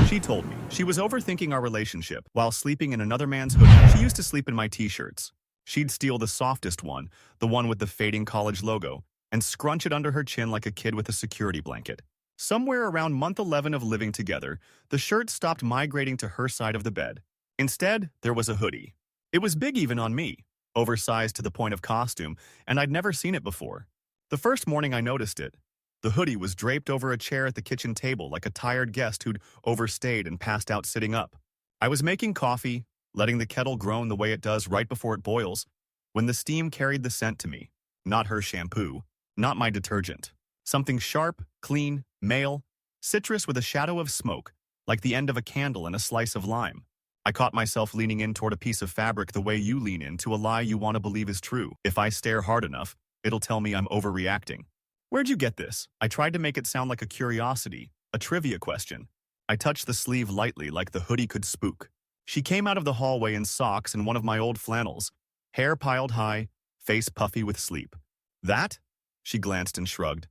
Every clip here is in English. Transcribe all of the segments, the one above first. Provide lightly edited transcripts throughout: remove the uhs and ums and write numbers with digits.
She told me she was overthinking our relationship while sleeping in another man's hoodie. She used to sleep in my t-shirts. She'd steal the softest one, the one with the fading college logo, and scrunch it under her chin like a kid with a security blanket. Somewhere around month 11 of living together, the shirt stopped migrating to her side of the bed. Instead, there was a hoodie. It was big even on me, oversized to the point of costume, and I'd never seen it before. The first morning I noticed it, the hoodie was draped over a chair at the kitchen table like a tired guest who'd overstayed and passed out sitting up. I was making coffee, letting the kettle groan the way it does right before it boils, when the steam carried the scent to me. Not her shampoo, not my detergent. Something sharp, clean, male, citrus with a shadow of smoke, like the end of a candle and a slice of lime. I caught myself leaning in toward a piece of fabric the way you lean into a lie you want to believe is true. If I stare hard enough, it'll tell me I'm overreacting. Where'd you get this? I tried to make it sound like a curiosity, a trivia question. I touched the sleeve lightly like the hoodie could spook. She came out of the hallway in socks and one of my old flannels, hair piled high, face puffy with sleep. That? She glanced and shrugged.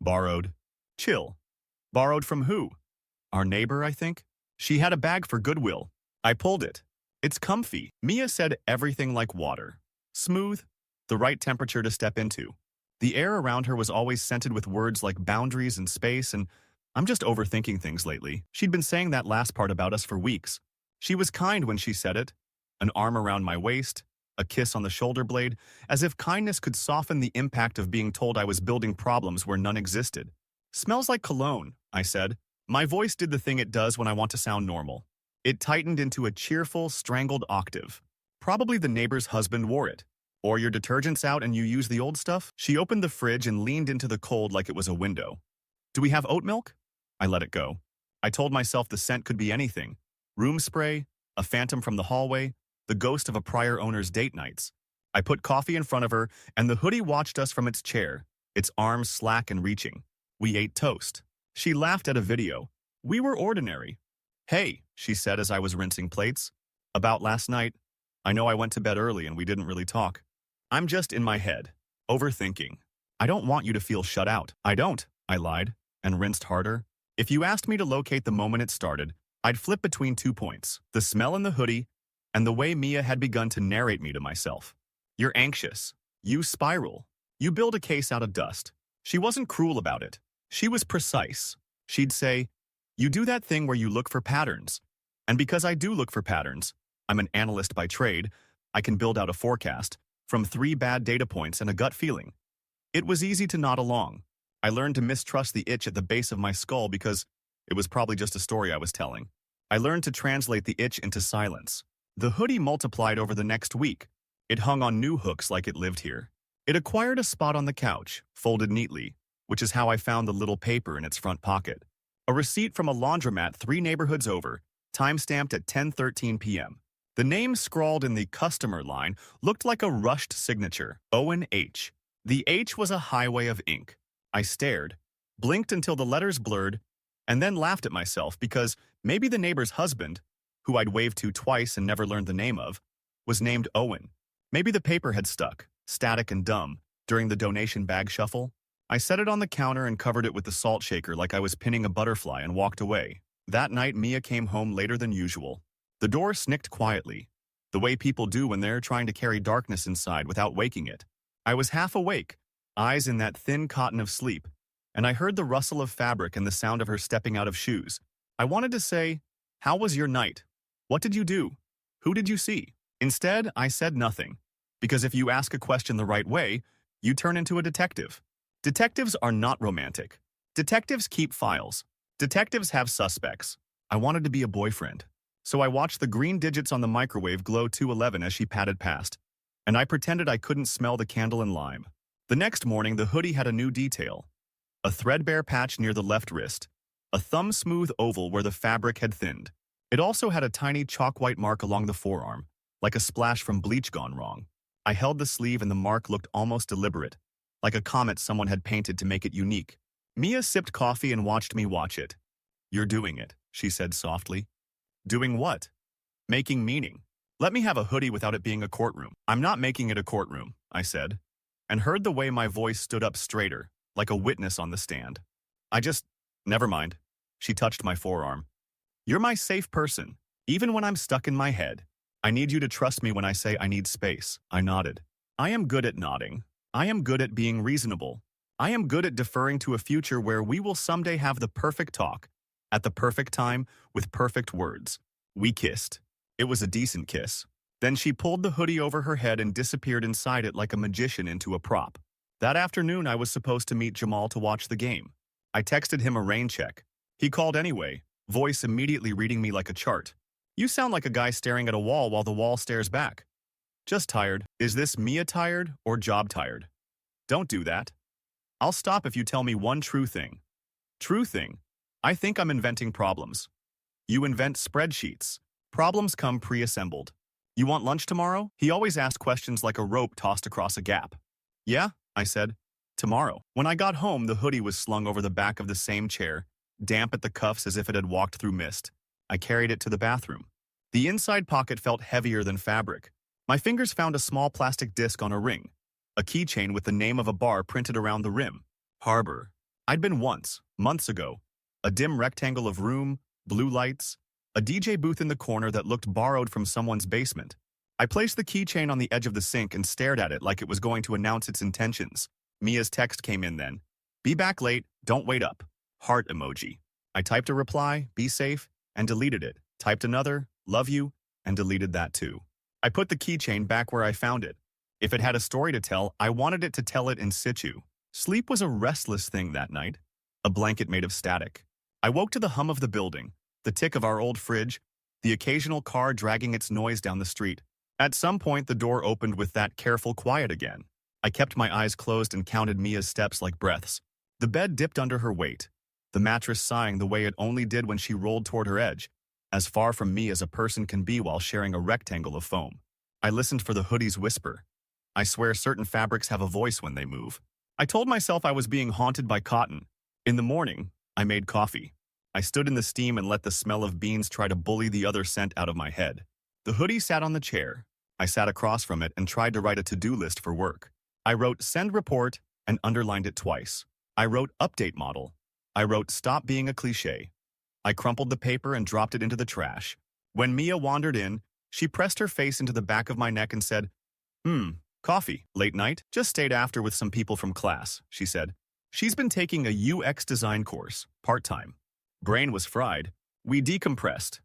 Borrowed. Chill. Borrowed from who? Our neighbor, I think? She had a bag for Goodwill. I pulled it. It's comfy. Mia said everything like water. Smooth, the right temperature to step into. The air around her was always scented with words like boundaries and space, and I'm just overthinking things lately. She'd been saying that last part about us for weeks. She was kind when she said it. An arm around my waist, a kiss on the shoulder blade, as if kindness could soften the impact of being told I was building problems where none existed. Smells like cologne, I said. My voice did the thing it does when I want to sound normal. It tightened into a cheerful, strangled octave. Probably the neighbor's husband wore it. Or your detergent's out and you use the old stuff? She opened the fridge and leaned into the cold like it was a window. Do we have oat milk? I let it go. I told myself the scent could be anything. Room spray, a phantom from the hallway, the ghost of a prior owner's date nights. I put coffee in front of her, and the hoodie watched us from its chair, its arms slack and reaching. We ate toast. She laughed at a video. We were ordinary. Hey, she said as I was rinsing plates. About last night. I know I went to bed early and we didn't really talk. I'm just in my head, overthinking. I don't want you to feel shut out. I don't, I lied, and rinsed harder. If you asked me to locate the moment it started, I'd flip between 2 points, the smell in the hoodie and the way Mia had begun to narrate me to myself. You're anxious. You spiral. You build a case out of dust. She wasn't cruel about it. She was precise. She'd say, you do that thing where you look for patterns. And because I do look for patterns, I'm an analyst by trade, I can build out a forecast from 3 bad data points and a gut feeling. It was easy to nod along. I learned to mistrust the itch at the base of my skull because it was probably just a story I was telling. I learned to translate the itch into silence. The hoodie multiplied over the next week. It hung on new hooks like it lived here. It acquired a spot on the couch, folded neatly, which is how I found the little paper in its front pocket. A receipt from a laundromat 3 neighborhoods over, time-stamped at 10:13 p.m. The name scrawled in the customer line looked like a rushed signature, Owen H. The H was a highway of ink. I stared, blinked until the letters blurred, and then laughed at myself because maybe the neighbor's husband, who I'd waved to twice and never learned the name of, was named Owen. Maybe the paper had stuck, static and dumb, during the donation bag shuffle. I set it on the counter and covered it with the salt shaker like I was pinning a butterfly and walked away. That night, Mia came home later than usual. The door snicked quietly, the way people do when they're trying to carry darkness inside without waking it. I was half awake, eyes in that thin cotton of sleep, and I heard the rustle of fabric and the sound of her stepping out of shoes. I wanted to say, how was your night? What did you do? Who did you see? Instead, I said nothing, because if you ask a question the right way, you turn into a detective. Detectives are not romantic. Detectives keep files. Detectives have suspects. I wanted to be a boyfriend. So I watched the green digits on the microwave glow 211 as she padded past, and I pretended I couldn't smell the candle and lime. The next morning, the hoodie had a new detail. A threadbare patch near the left wrist, a thumb-smooth oval where the fabric had thinned. It also had a tiny chalk-white mark along the forearm, like a splash from bleach gone wrong. I held the sleeve and the mark looked almost deliberate, like a comet someone had painted to make it unique. Mia sipped coffee and watched me watch it. You're doing it, she said softly. Doing what? Making meaning. Let me have a hoodie without it being a courtroom. I'm not making it a courtroom, I said, and heard the way my voice stood up straighter, like a witness on the stand. Never mind. She touched my forearm. You're my safe person, even when I'm stuck in my head. I need you to trust me when I say I need space. I nodded. I am good at nodding. I am good at being reasonable. I am good at deferring to a future where we will someday have the perfect talk, at the perfect time, with perfect words. We kissed. It was a decent kiss. Then she pulled the hoodie over her head and disappeared inside it like a magician into a prop. That afternoon, I was supposed to meet Jamal to watch the game. I texted him a rain check. He called anyway, voice immediately reading me like a chart. You sound like a guy staring at a wall while the wall stares back. Just tired. Is this Mia tired or job tired? Don't do that. I'll stop if you tell me one true thing. True thing. I think I'm inventing problems. You invent spreadsheets. Problems come pre-assembled. You want lunch tomorrow? He always asked questions like a rope tossed across a gap. Yeah, I said. Tomorrow. When I got home, the hoodie was slung over the back of the same chair, damp at the cuffs as if it had walked through mist. I carried it to the bathroom. The inside pocket felt heavier than fabric. My fingers found a small plastic disc on a ring, a keychain with the name of a bar printed around the rim. Harbor. I'd been once, months ago. A dim rectangle of room, blue lights, a DJ booth in the corner that looked borrowed from someone's basement. I placed the keychain on the edge of the sink and stared at it like it was going to announce its intentions. Mia's text came in then. Be back late, don't wait up. Heart emoji. I typed a reply, be safe, and deleted it. Typed another, love you, and deleted that too. I put the keychain back where I found it. If it had a story to tell, I wanted it to tell it in situ. Sleep was a restless thing that night. A blanket made of static. I woke to the hum of the building, the tick of our old fridge, the occasional car dragging its noise down the street. At some point, the door opened with that careful quiet again. I kept my eyes closed and counted Mia's steps like breaths. The bed dipped under her weight, the mattress sighing the way it only did when she rolled toward her edge, as far from me as a person can be while sharing a rectangle of foam. I listened for the hoodie's whisper. I swear certain fabrics have a voice when they move. I told myself I was being haunted by cotton. In the morning, I made coffee. I stood in the steam and let the smell of beans try to bully the other scent out of my head. The hoodie sat on the chair. I sat across from it and tried to write a to-do list for work. I wrote send report and underlined it twice. I wrote update model. I wrote stop being a cliché. I crumpled the paper and dropped it into the trash. When Mia wandered in, she pressed her face into the back of my neck and said, coffee. Late night? Just stayed after with some people from class, she said. She's been taking a UX design course, part-time. Brain was fried. We decompressed.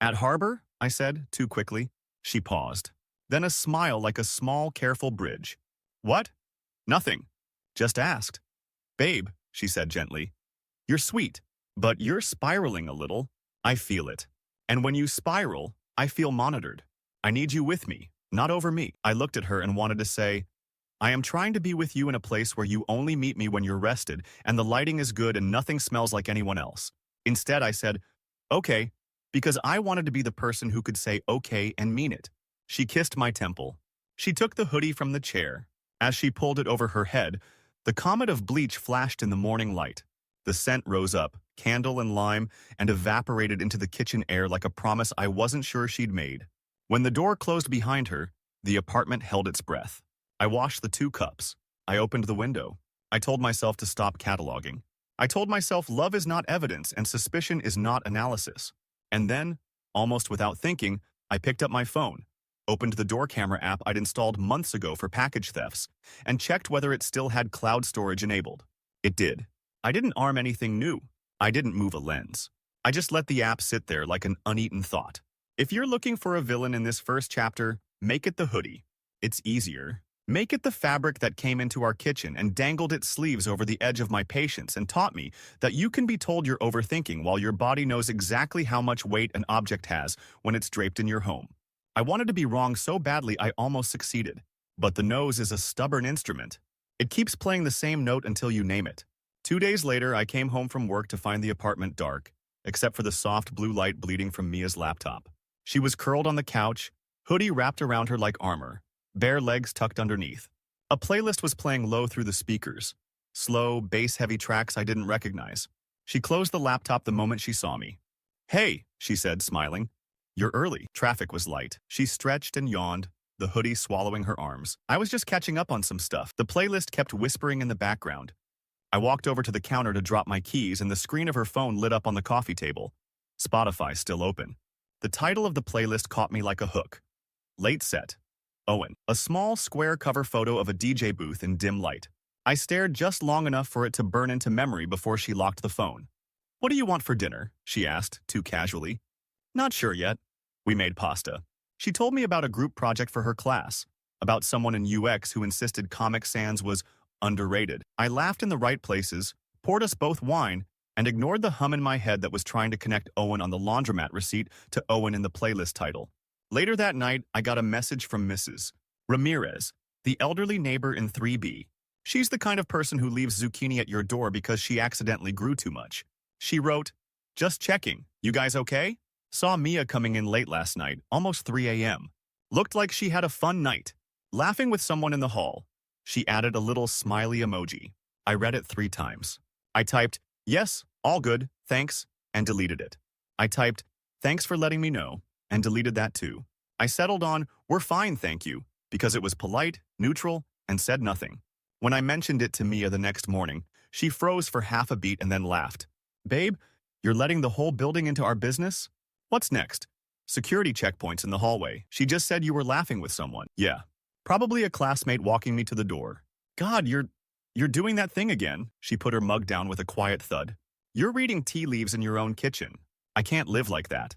At Harbor? I said, too quickly. She paused. Then a smile like a small, careful bridge. What? Nothing. Just asked. Babe, she said gently. You're sweet, but you're spiraling a little. I feel it. And when you spiral, I feel monitored. I need you with me, not over me. I looked at her and wanted to say, I am trying to be with you in a place where you only meet me when you're rested and the lighting is good and nothing smells like anyone else. Instead, I said, okay, because I wanted to be the person who could say okay and mean it. She kissed my temple. She took the hoodie from the chair. As she pulled it over her head, the comet of bleach flashed in the morning light. The scent rose up, candle and lime, and evaporated into the kitchen air like a promise I wasn't sure she'd made. When the door closed behind her, the apartment held its breath. I washed the 2 cups. I opened the window. I told myself to stop cataloging. I told myself love is not evidence and suspicion is not analysis. And then, almost without thinking, I picked up my phone, opened the door camera app I'd installed months ago for package thefts, and checked whether it still had cloud storage enabled. It did. I didn't arm anything new. I didn't move a lens. I just let the app sit there like an uneaten thought. If you're looking for a villain in this first chapter, make it the hoodie. It's easier. Make it the fabric that came into our kitchen and dangled its sleeves over the edge of my patience and taught me that you can be told you're overthinking while your body knows exactly how much weight an object has when it's draped in your home. I wanted to be wrong so badly I almost succeeded. But the nose is a stubborn instrument. It keeps playing the same note until you name it. 2 days later, I came home from work to find the apartment dark, except for the soft blue light bleeding from Mia's laptop. She was curled on the couch, hoodie wrapped around her like armor, bare legs tucked underneath. A playlist was playing low through the speakers, slow, bass-heavy tracks I didn't recognize. She closed the laptop the moment she saw me. Hey, she said, smiling. You're early. Traffic was light. She stretched and yawned, the hoodie swallowing her arms. I was just catching up on some stuff. The playlist kept whispering in the background. I walked over to the counter to drop my keys and the screen of her phone lit up on the coffee table. Spotify still open. The title of the playlist caught me like a hook. Late set. Owen. A small square cover photo of a DJ booth in dim light. I stared just long enough for it to burn into memory before she locked the phone. "What do you want for dinner?" she asked, too casually. "Not sure yet." We made pasta. She told me about a group project for her class, about someone in UX who insisted Comic Sans was underrated. I laughed in the right places, poured us both wine, and ignored the hum in my head that was trying to connect Owen on the laundromat receipt to Owen in the playlist title. Later that night, I got a message from Mrs. Ramirez, the elderly neighbor in 3B. She's the kind of person who leaves zucchini at your door because she accidentally grew too much. She wrote, "Just checking. You guys okay? Saw Mia coming in late last night, almost 3 a.m. Looked like she had a fun night. Laughing with someone in the hall." She added a little smiley emoji. I read it 3 times. I typed, "Yes, all good, thanks," and deleted it. I typed, "Thanks for letting me know," and deleted that too. I settled on, "We're fine, thank you," because it was polite, neutral, and said nothing. When I mentioned it to Mia the next morning, she froze for half a beat and then laughed. "Babe, you're letting the whole building into our business? What's next?" "Security checkpoints in the hallway. She just said you were laughing with someone." "Yeah. Probably a classmate walking me to the door." "God, you're doing that thing again." She put her mug down with a quiet thud. "You're reading tea leaves in your own kitchen. I can't live like that."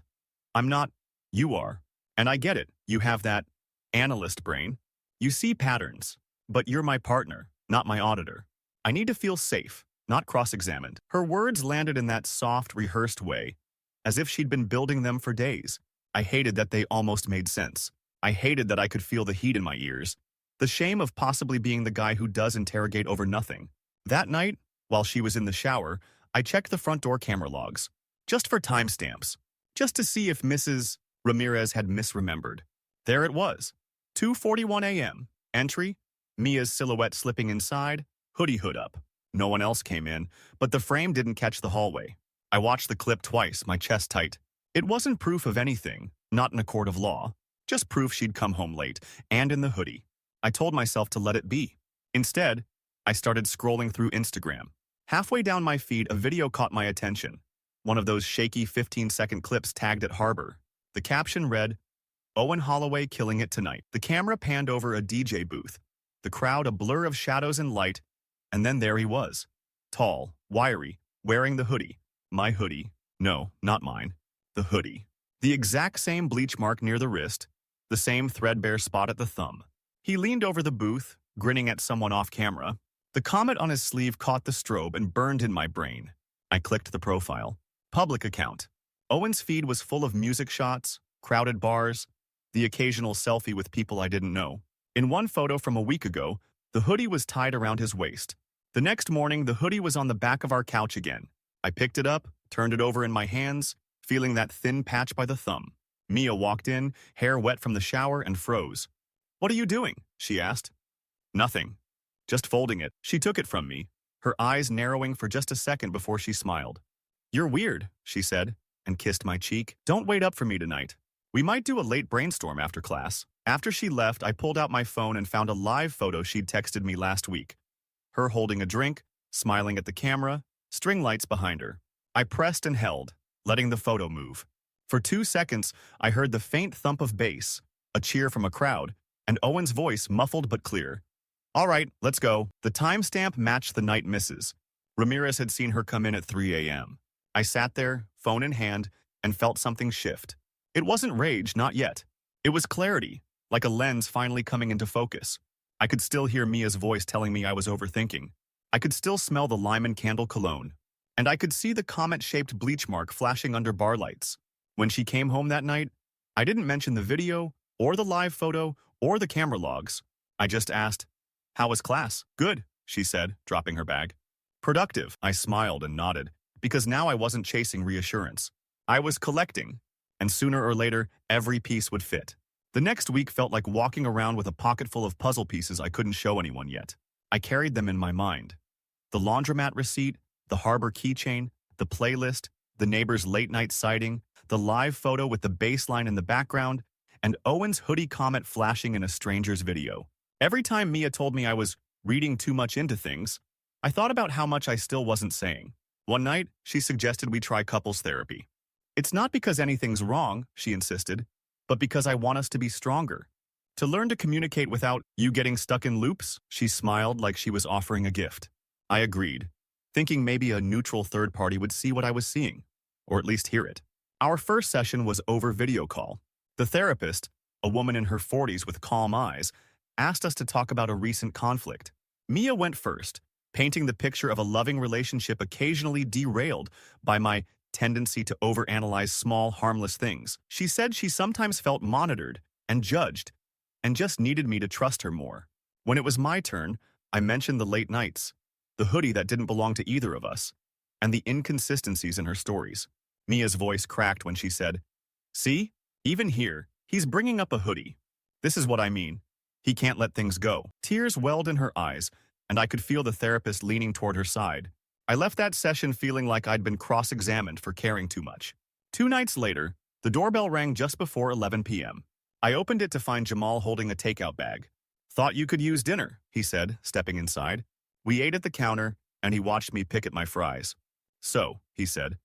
"I'm not. You are. And I get it. You have that analyst brain. You see patterns. But you're my partner, not my auditor. I need to feel safe, not cross-examined." Her words landed in that soft, rehearsed way, as if she'd been building them for days. I hated that they almost made sense. I hated that I could feel the heat in my ears. The shame of possibly being the guy who does interrogate over nothing. That night, while she was in the shower, I checked the front door camera logs. Just for timestamps. Just to see if Mrs. Ramirez had misremembered. There it was. 2:41 a.m. Entry. Mia's silhouette slipping inside. Hoodie hood up. No one else came in, but the frame didn't catch the hallway. I watched the clip twice, my chest tight. It wasn't proof of anything, not in a court of law. Just proof she'd come home late, and in the hoodie. I told myself to let it be. Instead, I started scrolling through Instagram. Halfway down my feed, a video caught my attention. One of those shaky 15-second clips tagged at Harbor. The caption read, "Owen Holloway killing it tonight." The camera panned over a DJ booth. The crowd a blur of shadows and light, and then there he was. Tall, wiry, wearing the hoodie. My hoodie. No, not mine. The hoodie. The exact same bleach mark near the wrist. The same threadbare spot at the thumb. He leaned over the booth, grinning at someone off camera. The comet on his sleeve caught the strobe and burned in my brain. I clicked the profile. Public account. Owen's feed was full of music shots, crowded bars, the occasional selfie with people I didn't know. In one photo from a week ago, the hoodie was tied around his waist. The next morning, the hoodie was on the back of our couch again. I picked it up, turned it over in my hands, feeling that thin patch by the thumb. Mia walked in, hair wet from the shower, and froze. "What are you doing?" she asked. "Nothing. Just folding it." She took it from me, her eyes narrowing for just a second before she smiled. "You're weird," she said, and kissed my cheek. "Don't wait up for me tonight. We might do a late brainstorm after class." After she left, I pulled out my phone and found a live photo she'd texted me last week. Her holding a drink, smiling at the camera, string lights behind her. I pressed and held, letting the photo move. For 2 seconds, I heard the faint thump of bass, a cheer from a crowd, and Owen's voice muffled but clear. "All right, let's go." The timestamp matched the night misses. Ramirez had seen her come in at 3 a.m. I sat there, phone in hand, and felt something shift. It wasn't rage, not yet. It was clarity, like a lens finally coming into focus. I could still hear Mia's voice telling me I was overthinking. I could still smell the Lyman candle cologne. And I could see the comet-shaped bleach mark flashing under bar lights. When she came home that night, I didn't mention the video, or the live photo, or the camera logs. I just asked, "How was class?" "Good," she said, dropping her bag. "Productive." I smiled and nodded, because now I wasn't chasing reassurance. I was collecting, and sooner or later, every piece would fit. The next week felt like walking around with a pocket full of puzzle pieces I couldn't show anyone yet. I carried them in my mind. The laundromat receipt, the Harbor keychain, the playlist, the neighbor's late-night sighting, the live photo with the bass line in the background, and Owen's hoodie comet flashing in a stranger's video. Every time Mia told me I was reading too much into things, I thought about how much I still wasn't saying. One night, she suggested we try couples therapy. It's not because anything's wrong, she insisted, but because I want us to be stronger. To learn to communicate without you getting stuck in loops, she smiled like she was offering a gift. I agreed, thinking maybe a neutral third party would see what I was seeing, or at least hear it. Our first session was over video call. The therapist, a woman in her 40s with calm eyes, asked us to talk about a recent conflict. Mia went first, painting the picture of a loving relationship occasionally derailed by my tendency to overanalyze small, harmless things. She said she sometimes felt monitored and judged, and just needed me to trust her more. When it was my turn, I mentioned the late nights, the hoodie that didn't belong to either of us, and the inconsistencies in her stories. Mia's voice cracked when she said, "See? Even here, he's bringing up a hoodie. This is what I mean. He can't let things go." Tears welled in her eyes, and I could feel the therapist leaning toward her side. I left that session feeling like I'd been cross-examined for caring too much. 2 nights later, the doorbell rang just before 11 p.m. I opened it to find Jamal holding a takeout bag. "Thought you could use dinner," he said, stepping inside. We ate at the counter, and he watched me pick at my fries. "So," he said,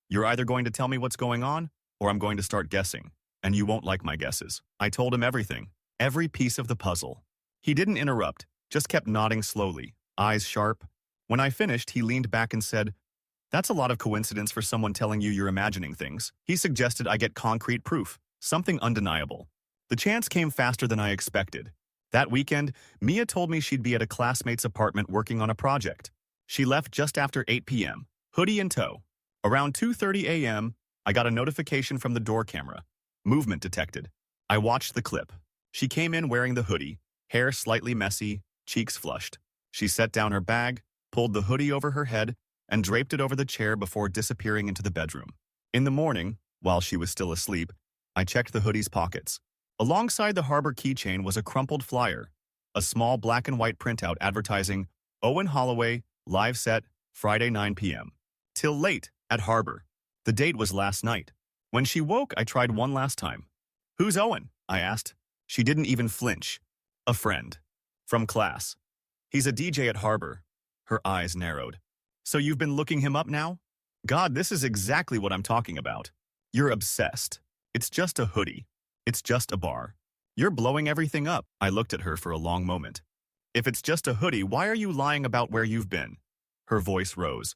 "you're either going to tell me what's going on, or I'm going to start guessing, and you won't like my guesses." I told him everything, every piece of the puzzle. He didn't interrupt, just kept nodding slowly, eyes sharp. When I finished, he leaned back and said, "That's a lot of coincidence for someone telling you you're imagining things." He suggested I get concrete proof, something undeniable. The chance came faster than I expected. That weekend, Mia told me she'd be at a classmate's apartment working on a project. She left just after 8 p.m., hoodie in tow. Around 2:30 a.m., I got a notification from the door camera. Movement detected. I watched the clip. She came in wearing the hoodie, hair slightly messy, cheeks flushed. She set down her bag, pulled the hoodie over her head, and draped it over the chair before disappearing into the bedroom. In the morning, while she was still asleep, I checked the hoodie's pockets. Alongside the Harbor keychain was a crumpled flyer, a small black and white printout advertising Owen Holloway, live set, Friday 9 p.m. Till late at Harbor. The date was last night. When she woke, I tried one last time. "Who's Owen?" I asked. She didn't even flinch. "A friend. From class. He's a DJ at Harbor." Her eyes narrowed. "So you've been looking him up now?" God, this is exactly what I'm talking about. You're obsessed. It's just a hoodie. It's just a bar. You're blowing everything up. I looked at her for a long moment. "If it's just a hoodie, why are you lying about where you've been?" Her voice rose.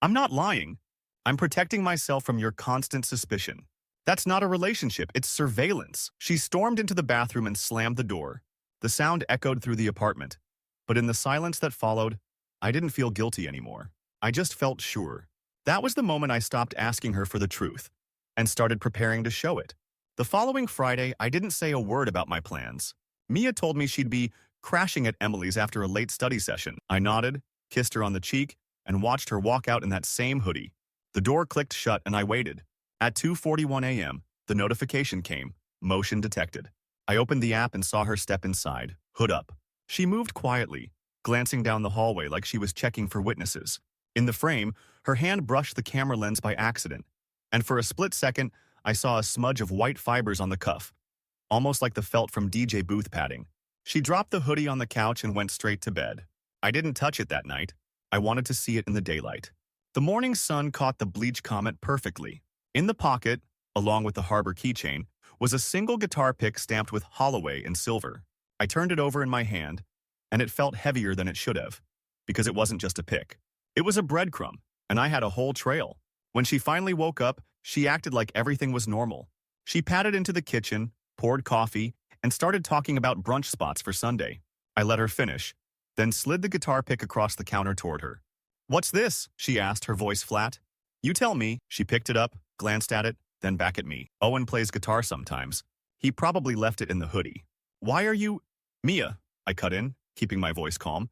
"I'm not lying. I'm protecting myself from your constant suspicion. That's not a relationship, it's surveillance." She stormed into the bathroom and slammed the door. The sound echoed through the apartment. But in the silence that followed, I didn't feel guilty anymore. I just felt sure. That was the moment I stopped asking her for the truth and started preparing to show it. The following Friday, I didn't say a word about my plans. Mia told me she'd be crashing at Emily's after a late study session. I nodded, kissed her on the cheek, and watched her walk out in that same hoodie. The door clicked shut and I waited. At 2:41 a.m., the notification came, motion detected. I opened the app and saw her step inside, hood up. She moved quietly, glancing down the hallway like she was checking for witnesses. In the frame, her hand brushed the camera lens by accident, and for a split second, I saw a smudge of white fibers on the cuff, almost like the felt from DJ booth padding. She dropped the hoodie on the couch and went straight to bed. I didn't touch it that night. I wanted to see it in the daylight. The morning sun caught the bleach comet perfectly. In the pocket, along with the Harbor keychain, was a single guitar pick stamped with Holloway in silver. I turned it over in my hand, and it felt heavier than it should have, because it wasn't just a pick. It was a breadcrumb, and I had a whole trail. When she finally woke up, she acted like everything was normal. She padded into the kitchen, poured coffee, and started talking about brunch spots for Sunday. I let her finish, then slid the guitar pick across the counter toward her. "What's this?" she asked, her voice flat. "You tell me." She picked it up, glanced at it, then back at me. "Owen plays guitar sometimes. He probably left it in the hoodie." "Why are you—" "Mia," I cut in, keeping my voice calm.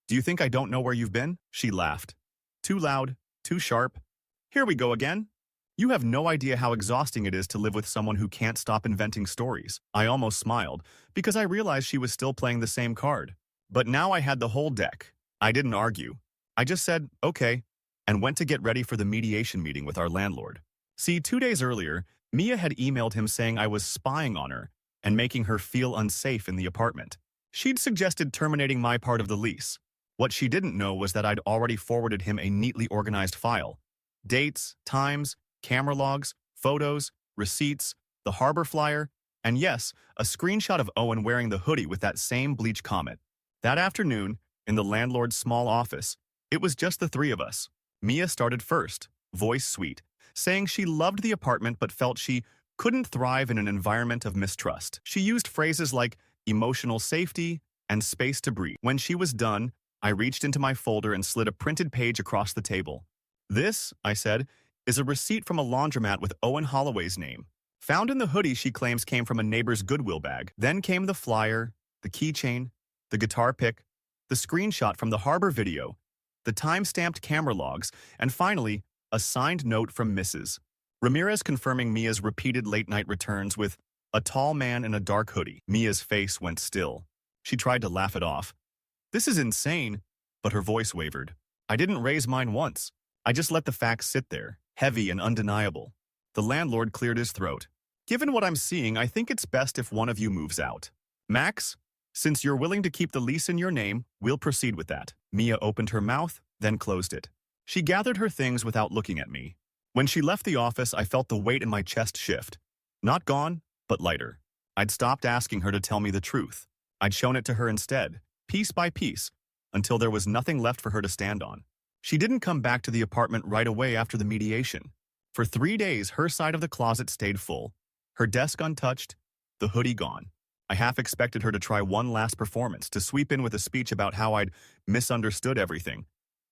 "Do you think I don't know where you've been?" She laughed. Too loud, too sharp. "Here we go again. You have no idea how exhausting it is to live with someone who can't stop inventing stories." I almost smiled, because I realized she was still playing the same card. But now I had the whole deck. I didn't argue. I just said, "Okay," and went to get ready for the mediation meeting with our landlord. See, 2 days earlier, Mia had emailed him saying I was spying on her and making her feel unsafe in the apartment. She'd suggested terminating my part of the lease. What she didn't know was that I'd already forwarded him a neatly organized file. Dates, times, camera logs, Photos, receipts, the harbor flyer, and yes, a screenshot of Owen wearing the hoodie with that same bleach comet. That afternoon, in the landlord's small office, it was just the three of us. Mia started first, voice sweet, saying she loved the apartment but felt she couldn't thrive in an environment of mistrust. She used phrases like emotional safety and space to breathe. When she was done, I reached into my folder and slid a printed page across the table. This, I said, is a receipt from a laundromat with Owen Holloway's name. Found in the hoodie she claims came from a neighbor's Goodwill bag. Then came the flyer, the keychain, the guitar pick, the screenshot from the harbor video, the time-stamped camera logs, and finally, a signed note from Mrs. Ramirez confirming Mia's repeated late-night returns with a tall man in a dark hoodie. Mia's face went still. She tried to laugh it off. This is insane, but her voice wavered. I didn't raise mine once. I just let the facts sit there, heavy and undeniable. The landlord cleared his throat. Given what I'm seeing, I think it's best if one of you moves out. Max, since you're willing to keep the lease in your name, we'll proceed with that. Mia opened her mouth, then closed it. She gathered her things without looking at me. When she left the office, I felt the weight in my chest shift. Not gone, but lighter. I'd stopped asking her to tell me the truth. I'd shown it to her instead, piece by piece, until there was nothing left for her to stand on. She didn't come back to the apartment right away after the mediation. For 3 days, her side of the closet stayed full, her desk untouched, the hoodie gone. I half expected her to try one last performance, to sweep in with a speech about how I'd misunderstood everything.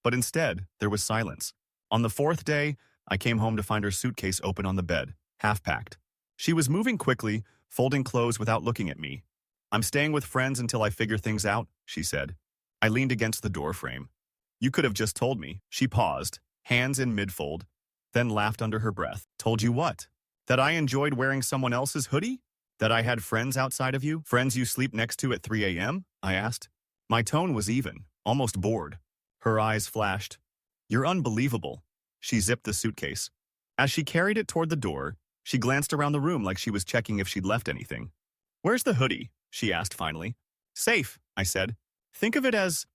But instead, there was silence. On the 4th day, I came home to find her suitcase open on the bed, half-packed. She was moving quickly, folding clothes without looking at me. I'm staying with friends until I figure things out, she said. I leaned against the door frame. You could have just told me. She paused, hands in mid-fold, then laughed under her breath. Told you what? That I enjoyed wearing someone else's hoodie? That I had friends outside of you? Friends you sleep next to at 3 a.m.? I asked. My tone was even, almost bored. Her eyes flashed. You're unbelievable. She zipped the suitcase. As she carried it toward the door, she glanced around the room like she was checking if she'd left anything. Where's the hoodie? She asked finally. Safe, I said. Think of it as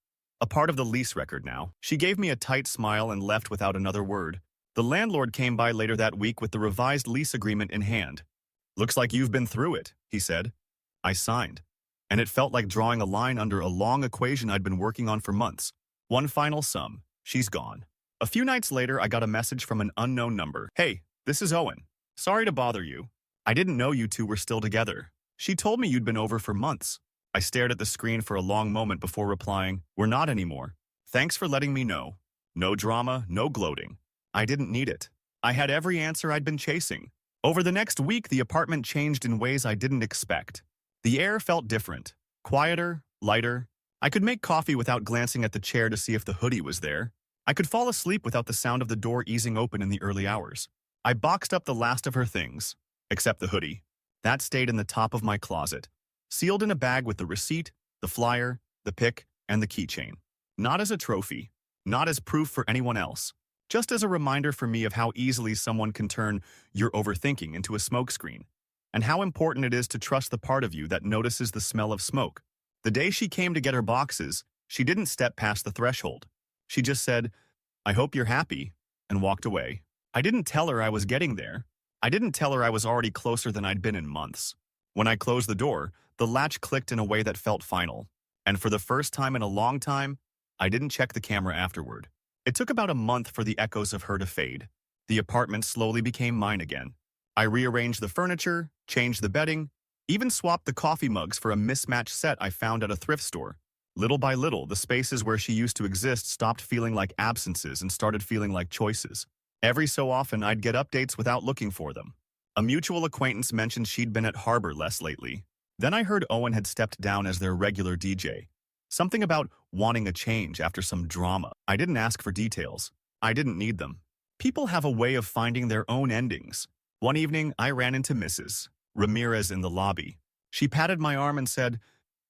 a part of the lease record now. She gave me a tight smile and left without another word. The landlord came by later that week with the revised lease agreement in hand. Looks like you've been through it, he said. I signed. And it felt like drawing a line under a long equation I'd been working on for months. One final sum. She's gone. A few nights later, I got a message from an unknown number. Hey, this is Owen. Sorry to bother you. I didn't know you two were still together. She told me you'd been over for months. I stared at the screen for a long moment before replying, We're not anymore. Thanks for letting me know. No drama, no gloating. I didn't need it. I had every answer I'd been chasing. Over the next week, the apartment changed in ways I didn't expect. The air felt different, quieter, lighter. I could make coffee without glancing at the chair to see if the hoodie was there. I could fall asleep without the sound of the door easing open in the early hours. I boxed up the last of her things, except the hoodie. That stayed in the top of my closet, sealed in a bag with the receipt, the flyer, the pic, and the keychain. Not as a trophy, not as proof for anyone else, just as a reminder for me of how easily someone can turn your overthinking into a smokescreen, and how important it is to trust the part of you that notices the smell of smoke. The day she came to get her boxes, she didn't step past the threshold. She just said, I hope you're happy, and walked away. I didn't tell her I was getting there. I didn't tell her I was already closer than I'd been in months. When I closed the door, the latch clicked in a way that felt final. And for the first time in a long time, I didn't check the camera afterward. It took about a month for the echoes of her to fade. The apartment slowly became mine again. I rearranged the furniture, changed the bedding, even swapped the coffee mugs for a mismatched set I found at a thrift store. Little by little, the spaces where she used to exist stopped feeling like absences and started feeling like choices. Every so often, I'd get updates without looking for them. A mutual acquaintance mentioned she'd been at Harbor less lately. Then I heard Owen had stepped down as their regular DJ. Something about wanting a change after some drama. I didn't ask for details. I didn't need them. People have a way of finding their own endings. One evening, I ran into Mrs. Ramirez in the lobby. She patted my arm and said,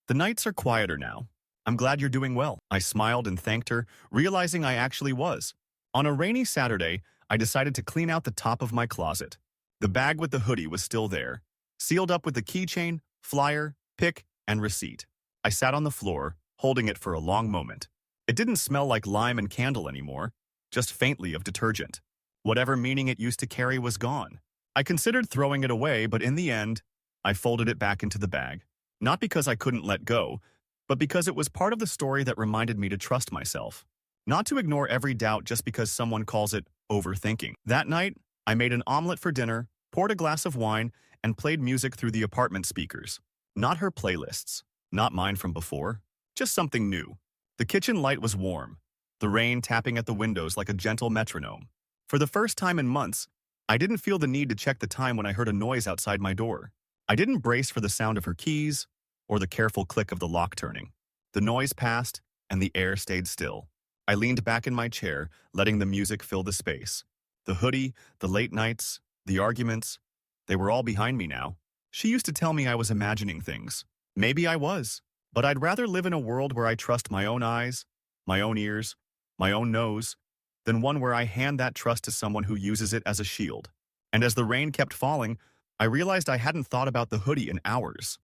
The nights are quieter now. I'm glad you're doing well. I smiled and thanked her, realizing I actually was. On a rainy Saturday, I decided to clean out the top of my closet. The bag with the hoodie was still there, sealed up with the keychain, flyer, pic, and receipt. I sat on the floor, holding it for a long moment. It didn't smell like lime and candle anymore, just faintly of detergent. Whatever meaning it used to carry was gone. I considered throwing it away, but in the end, I folded it back into the bag. Not because I couldn't let go, but because it was part of the story that reminded me to trust myself. Not to ignore every doubt just because someone calls it overthinking. That night, I made an omelet for dinner, poured a glass of wine, and played music through the apartment speakers. Not her playlists, not mine from before, just something new. The kitchen light was warm, the rain tapping at the windows like a gentle metronome. For the first time in months, I didn't feel the need to check the time when I heard a noise outside my door. I didn't brace for the sound of her keys or the careful click of the lock turning. The noise passed, and the air stayed still. I leaned back in my chair, letting the music fill the space. The hoodie, the late nights, the arguments, they were all behind me now. She used to tell me I was imagining things. Maybe I was, but I'd rather live in a world where I trust my own eyes, my own ears, my own nose, than one where I hand that trust to someone who uses it as a shield. And as the rain kept falling, I realized I hadn't thought about the hoodie in hours.